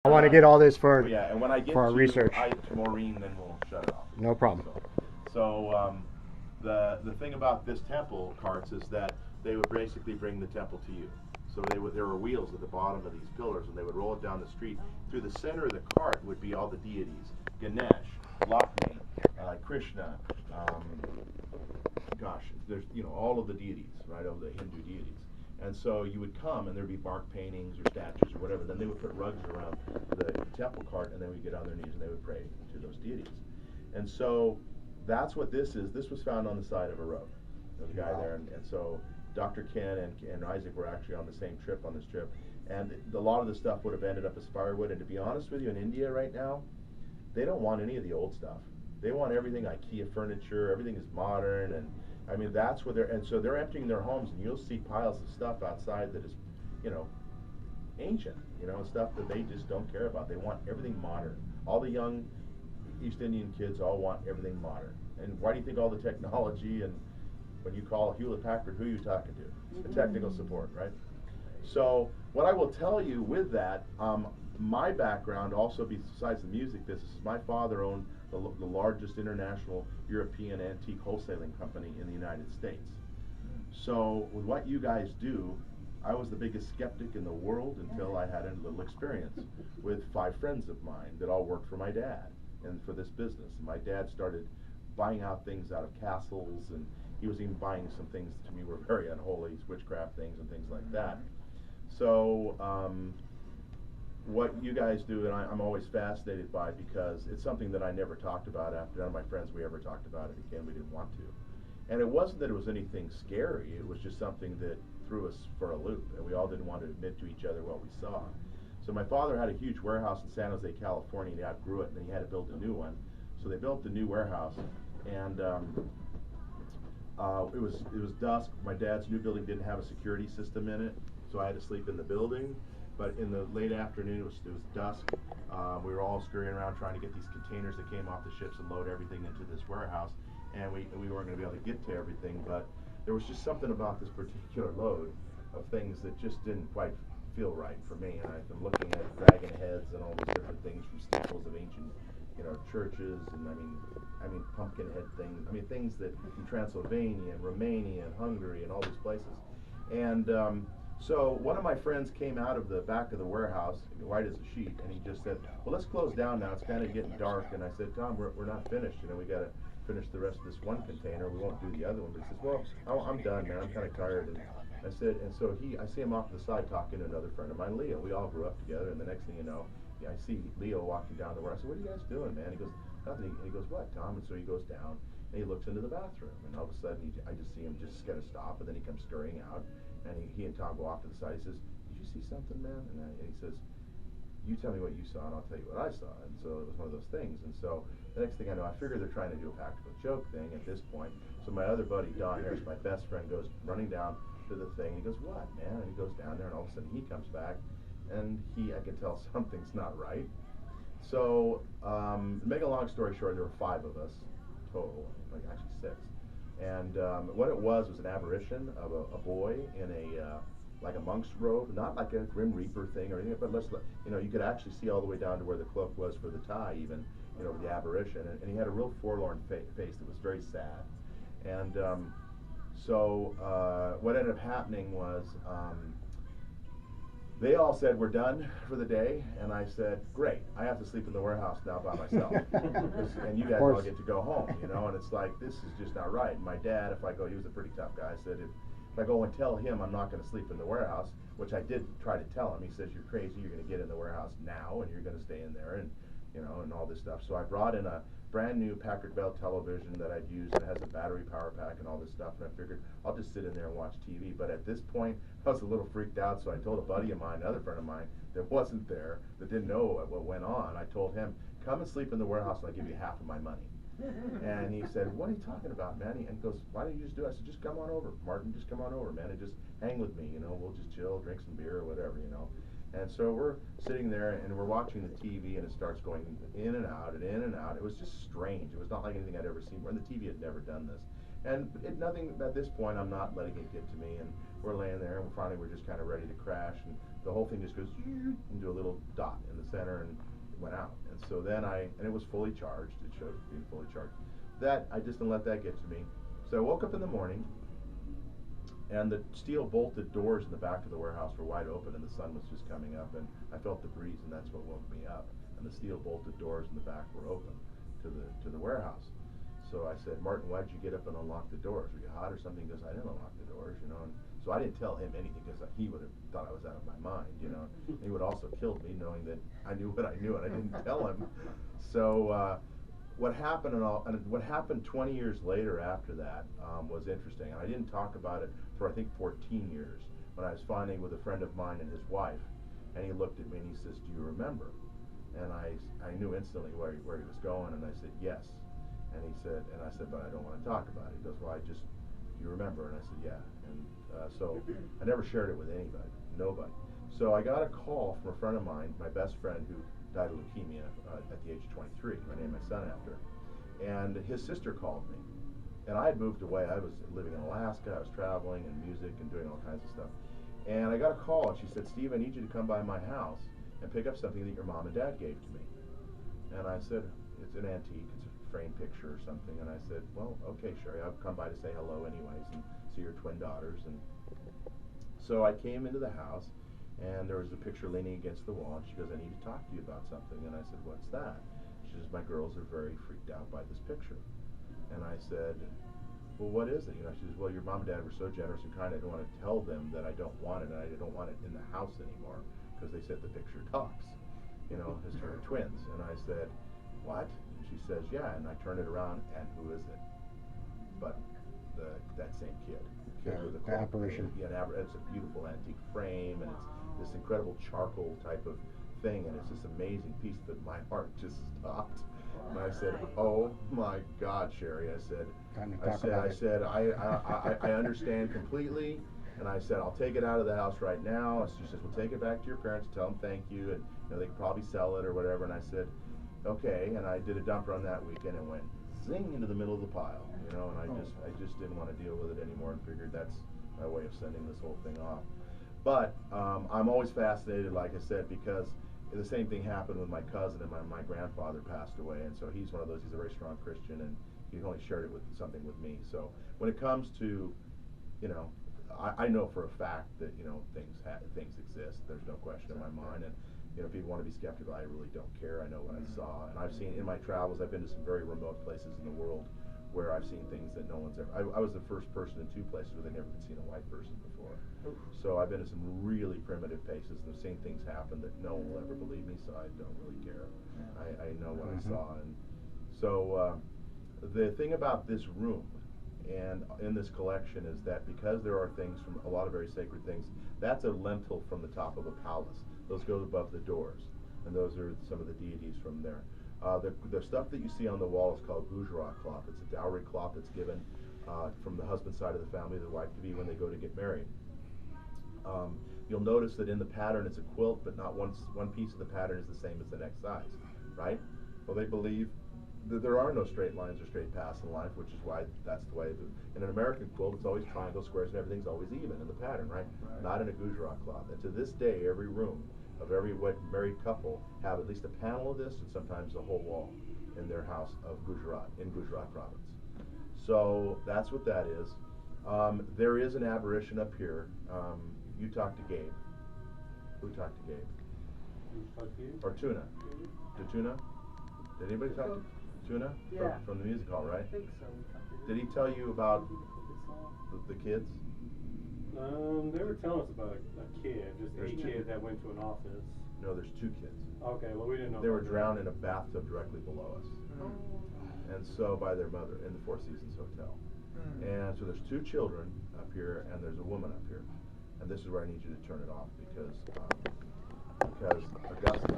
I want to get all this for yeah, and when I get for our research. to Maureen, then we'll shut it off. No problem. So the thing about this temple carts is that they would basically bring the temple to you. So there were wheels at the bottom of these pillars, and they would roll it down the street. Through the center of the cart would be all the deities: Ganesh, Lakshmi, Krishna. Gosh, there's all of the deities, right, of the Hindu deities. And so you would come, and there'd be bark paintings or statues or whatever. Then they would put rugs around the temple cart, and they would get on their knees and they would pray to those deities. And so that's what this is. This was found on the side of a road. There's a guy there, and so Dr. Ken and Isaac were actually on the same trip on this trip. And a lot of the stuff would have ended up as firewood. And to be honest with you, in India right now, they don't want any of the old stuff. They want everything IKEA furniture. Everything is modern, and I mean that's what and so they're emptying their homes, and you'll see piles of stuff outside that is, ancient, and stuff that they just don't care about. They want everything modern. All the young East Indian kids all want everything modern. And why do you think all the technology, and when you call Hewlett Packard, who are you talking to? The technical support, right? So what I will tell you with that, my background also, besides the music business, is my father owned the largest international European antique wholesaling company in the United States. So with what you guys do, I was the biggest skeptic in the world until I had a little experience with 5 friends of mine that all worked for my dad and for this business. And my dad started buying out things out of castles, and he was even buying some things to me were very unholy, witchcraft things and things like that. So what you guys do, and I'm always fascinated by, because it's something that I never talked about. After none of my friends we ever talked about it again. We didn't want to. And it wasn't that it was anything scary. It was just something that threw us for a loop, and we all didn't want to admit to each other what we saw. So my father had a huge warehouse in San Jose, California, and he outgrew it, and then he had to build a new one. So they built the new warehouse, and it was dusk. My dad's new building didn't have a security system in it, so I had to sleep in the building. But in the late afternoon, it was dusk. We were all scurrying around trying to get these containers that came off the ships and load everything into this warehouse. And we weren't going to be able to get to everything, but there was just something about this particular load of things that just didn't quite feel right for me. And I've been looking at dragon heads and all these different things from steeples of ancient, churches, and I mean pumpkin head things. I mean things that from Transylvania and Romania and Hungary and all these places. And so one of my friends came out of the back of the warehouse, white as a sheet, and he just said, "Well, let's close down now. It's kind of getting dark." And I said, "Tom, we're not finished. We got to finish the rest of this one container. We won't do the other one." But he says, "Well, I'm done, man. I'm kind of tired." And I said, and so I see him off to the side talking to another friend of mine, Leo. We all grew up together, and the next thing you know, I see Leo walking down the warehouse. I said, "What are you guys doing, man?" He goes, "Nothing." And he goes, "What, Tom?" And so he goes down, and he looks into the bathroom, and all of a sudden, I just see him just kind of stop, and then he comes scurrying out. And he and Tom go off to the side. He says, "Did you see something, man?" And he says, "You tell me what you saw, and I'll tell you what I saw." And so it was one of those things. And so the next thing I know, I figure they're trying to do a practical joke thing at this point. So my other buddy, Don Harris, my best friend, goes running down to the thing. And he goes, "What, man?" And he goes down there, and all of a sudden he comes back, and I can tell something's not right. So to make a long story short, there were 5 of us total, like actually 6. And what it was an aberration of a boy in like a monk's robe, not like a Grim Reaper thing or anything, but you could actually see all the way down to where the cloak was for the tie, even, with the aberration. And he had a real forlorn face that was very sad. And so what ended up happening was they all said, "We're done for the day," and I said, "Great, I have to sleep in the warehouse now by myself, and you guys all get to go home, and it's like, this is just not right." And my dad, he was a pretty tough guy, said, if I go and tell him I'm not going to sleep in the warehouse, which I did try to tell him, he says, "You're crazy, you're going to get in the warehouse now, and you're going to stay in there," and and all this stuff. So I brought in a brand new Packard Bell television that I'd used, and it has a battery power pack and all this stuff, and I figured I'll just sit in there and watch TV. But at this point, I was a little freaked out, so I told a buddy of mine, another friend of mine, that wasn't there, that didn't know what went on. I told him, "Come and sleep in the warehouse, and I'll give you half of my money." And he said, "What are you talking about, man?" And he goes, "Why don't you just do it?" I said, "Just come on over, Martin, just come on over, man, and just hang with me, we'll just chill, drink some beer or whatever, And so we're sitting there, and we're watching the TV, and it starts going in and out and in and out. It was just strange. It was not like anything I'd ever seen, and the TV had never done this. And nothing at this point, I'm not letting it get to me. And we're laying there, and finally we're just kind of ready to crash, and the whole thing just goes into a little dot in the center, and it went out. And so then and it was fully charged. It showed being fully charged. That I just didn't let that get to me. So I woke up in the morning, and the steel bolted doors in the back of the warehouse were wide open, and the sun was just coming up, and I felt the breeze, and that's what woke me up. And the steel bolted doors in the back were open to the warehouse. So I said, Martin, why'd you get up and unlock the doors? Were you hot or something? He goes, I didn't unlock the doors, you know. And so I didn't tell him anything because he would have thought I was out of my mind, you know. He would also killed me knowing that I knew what I knew and I didn't tell him. So what happened and what happened 20 years later after that was interesting. And I didn't talk about it for I think 14 years when I was finally with a friend of mine and his wife, and he looked at me and he says, do you remember? And I knew instantly where he was going, and I said, yes. And I said, but I don't want to talk about it. He goes, well, do you remember? And I said, yeah. And so I never shared it with anybody, nobody. So I got a call from a friend of mine, my best friend, who died of leukemia at the age of 23. I named my son after. And his sister called me. And I had moved away. I was living in Alaska. I was traveling and music and doing all kinds of stuff. And I got a call, and she said, Steve, I need you to come by my house and pick up something that your mom and dad gave to me. And I said, it's an antique. It's a framed picture or something. And I said, well, okay, Sherry, I'll come by to say hello anyways and see your twin daughters. And so I came into the house, and there was a picture leaning against the wall, and she goes, I need to talk to you about something. And I said, what's that? She says, my girls are very freaked out by this picture. And I said, well, what is it? You know, she says, well, your mom and dad were so generous and kind, I don't want to tell them that I don't want it, and I don't want it in the house anymore, because they said the picture talks, you know, as to her twins. And I said, what? And she says, yeah. And I turn it around, and who is it? But that same kid. With the apparition. Yeah, it's a beautiful antique frame, and it's this incredible charcoal type of thing, and it's this amazing piece that my heart just stopped. And I said, oh my God, Sherry. I understand completely. And I said, I'll take it out of the house right now. And she says, well, take it back to your parents, tell them thank you, and you know, they can probably sell it or whatever. And I said, okay. And I did a dump run that weekend and went zing into the middle of the pile, you know. And I just didn't want to deal with it anymore, and figured that's my way of sending this whole thing off. But I'm always fascinated, like I said, because the same thing happened with my cousin, and my grandfather passed away, and so he's one of those. He's a very strong Christian, and he only shared it with something with me. So when it comes to, you know, I know for a fact that, you know, things exist. There's no question in my mind, and you know, people want to be skeptical. I really don't care. I know what I saw, and I've seen in my travels. I've been to some very remote places in the world where I've seen things that no one's ever. I was the first person in 2 places where they'd never seen a white person before. So I've been to some really primitive places, and I've seen things happen that no one will ever believe me. So I don't really care. I know what I saw, and so the thing about this room and in this collection is that because there are things from a lot of very sacred things, that's a lintel from the top of a palace. Those go above the doors, and those are some of the deities from there. The stuff that you see on the wall is called Gujarat cloth. It's a dowry cloth that's given from the husband's side of the family, the wife-to-be, when they go to get married. You'll notice that in the pattern it's a quilt, but not one piece of the pattern is the same as the next size, right? Well, they believe that there are no straight lines or straight paths in life, which is why that's the way. In an American quilt, it's always triangles, squares, and everything's always even in the pattern, right? Not in a Gujarat cloth. And to this day, every room of every married couple have at least a panel of this, and sometimes a whole wall in their house of Gujarat, in Gujarat province. So that's what that is. There is an apparition up here. You talked to Gabe. Who talked to Gabe? Or Tuna. To Tuna? Did anybody talk to Tuna? Yeah. From the music hall, right? I think so. Did he tell you about the kids? They were telling us about a kid, just There's a kid that went to an office. No, there's 2 kids. Okay, well we didn't know. They were drowned in a bathtub directly below us. And so by their mother in the Four Seasons Hotel. And so there's 2 children up here, and there's a woman up here. And this is where I need you to turn it off, because Augusta,